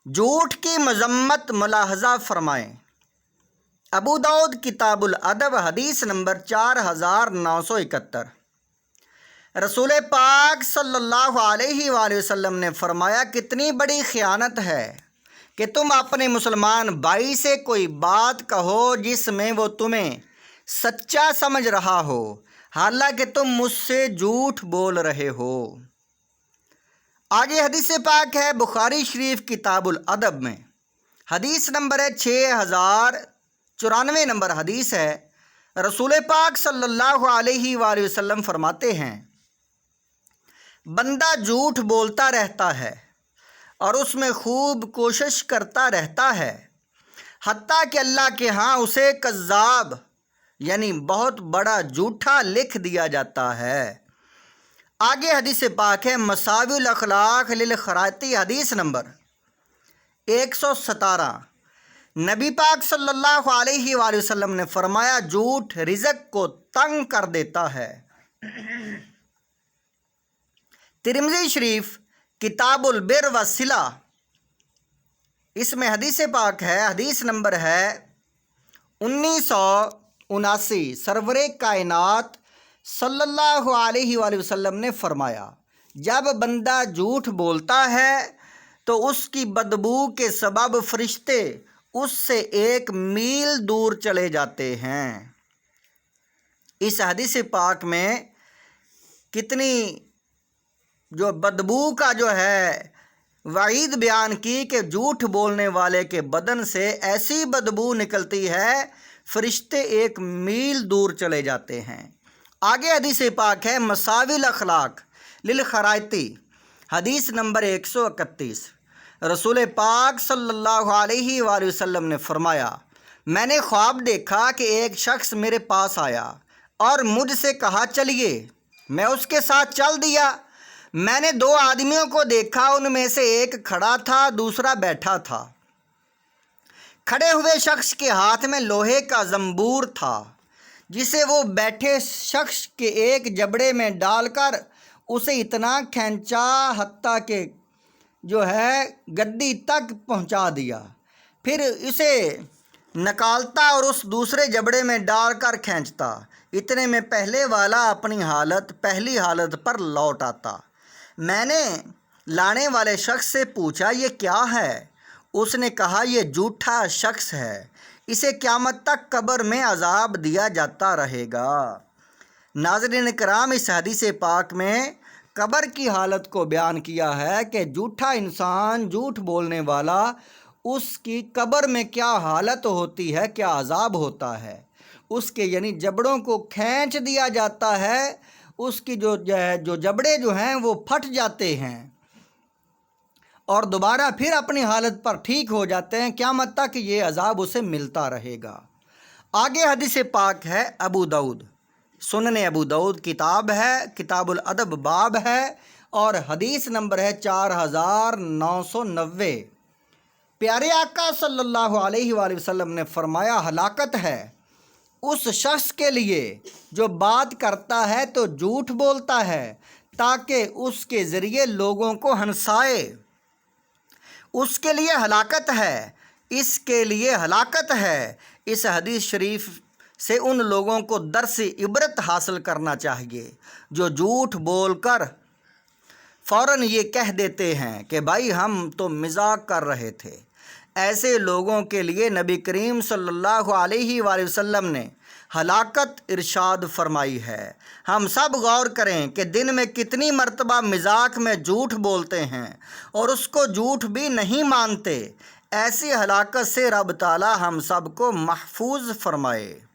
جھوٹ کی مذمت ملاحظہ فرمائیں۔ ابو داؤد کتاب الادب حدیث نمبر 4971۔ رسول پاک صلی اللہ علیہ وآلہ وسلم نے فرمایا، کتنی بڑی خیانت ہے کہ تم اپنے مسلمان بھائی سے کوئی بات کہو جس میں وہ تمہیں سچا سمجھ رہا ہو، حالانکہ تم مجھ سے جھوٹ بول رہے ہو۔ آگے حدیث پاک ہے بخاری شریف کتاب الادب میں، حدیث نمبر ہے 6094 نمبر حدیث ہے۔ رسول پاک صلی اللہ علیہ وآلہ وسلم فرماتے ہیں، بندہ جھوٹ بولتا رہتا ہے اور اس میں خوب کوشش کرتا رہتا ہے، حتیٰ کہ اللہ کے ہاں اسے کذاب یعنی بہت بڑا جھوٹا لکھ دیا جاتا ہے۔ آگے حدیث پاک ہے مساوی الاخلاق للخرائطی حدیث نمبر 117۔ نبی پاک صلی اللہ علیہ وآلہ وسلم نے فرمایا، جھوٹ رزق کو تنگ کر دیتا ہے۔ ترمذی شریف کتاب البر والصلہ، اس میں حدیث پاک ہے، حدیث نمبر ہے 1979۔ سرور کائنات صلی اللہ علیہ وآلہ وسلم نے فرمایا، جب بندہ جھوٹ بولتا ہے تو اس کی بدبو کے سبب فرشتے اس سے 1 میل دور چلے جاتے ہیں۔ اس حدیث پاک میں کتنی جو بدبو کا جو ہے وعید بیان کی کہ جھوٹ بولنے والے کے بدن سے ایسی بدبو نکلتی ہے فرشتے 1 میل دور چلے جاتے ہیں۔ آگے حدیث پاک ہے مساوی الاخلاق للخرائطی حدیث نمبر 131۔ رسول پاک صلی اللہ علیہ وآلہ وسلم نے فرمایا، میں نے خواب دیکھا کہ ایک شخص میرے پاس آیا اور مجھ سے کہا چلیے، میں اس کے ساتھ چل دیا۔ میں نے 2 آدمیوں کو دیکھا، ان میں سے ایک کھڑا تھا، دوسرا بیٹھا تھا۔ کھڑے ہوئے شخص کے ہاتھ میں لوہے کا زنبور تھا، جسے وہ بیٹھے شخص کے ایک جبڑے میں ڈال کر اسے اتنا کھینچا حتیٰ کہ جو ہے گدی تک پہنچا دیا، پھر اسے نکالتا اور اس دوسرے جبڑے میں ڈال کر کھینچتا، اتنے میں پہلے والا اپنی پہلی حالت پر لوٹ آتا۔ میں نے لانے والے شخص سے پوچھا، یہ کیا ہے؟ اس نے کہا، یہ جھوٹا شخص ہے، اسے قیامت تک قبر میں عذاب دیا جاتا رہے گا۔ ناظرین کرام، اس حدیث پاک میں قبر کی حالت کو بیان کیا ہے کہ جھوٹا انسان، جھوٹ بولنے والا، اس کی قبر میں کیا حالت ہوتی ہے، کیا عذاب ہوتا ہے۔ اس کے یعنی جبڑوں کو کھینچ دیا جاتا ہے، اس کی جو جبڑے جو ہیں وہ پھٹ جاتے ہیں اور دوبارہ پھر اپنی حالت پر ٹھیک ہو جاتے ہیں، قیامت تک یہ عذاب اسے ملتا رہے گا۔ آگے حدیث پاک ہے ابو داؤد، سنن ابو داؤد کتاب ہے، کتاب الادب باب ہے، اور حدیث نمبر ہے 4990۔ پیارے آقا صلی اللہ علیہ وآلہ وسلم نے فرمایا، ہلاکت ہے اس شخص کے لیے جو بات کرتا ہے تو جھوٹ بولتا ہے تاکہ اس کے ذریعے لوگوں کو ہنسائے۔ اس کے لیے ہلاکت ہے، اس کے لیے ہلاکت ہے۔ اس حدیث شریف سے ان لوگوں کو درس عبرت حاصل کرنا چاہیے جو جھوٹ بول کر فوراً یہ کہہ دیتے ہیں کہ بھائی ہم تو مذاق کر رہے تھے۔ ایسے لوگوں کے لیے نبی کریم صلی اللہ علیہ وآلہ وسلم نے ہلاکت ارشاد فرمائی ہے۔ ہم سب غور کریں کہ دن میں کتنی مرتبہ مذاق میں جھوٹ بولتے ہیں اور اس کو جھوٹ بھی نہیں مانتے۔ ایسی ہلاکت سے رب تعالی ہم سب کو محفوظ فرمائے۔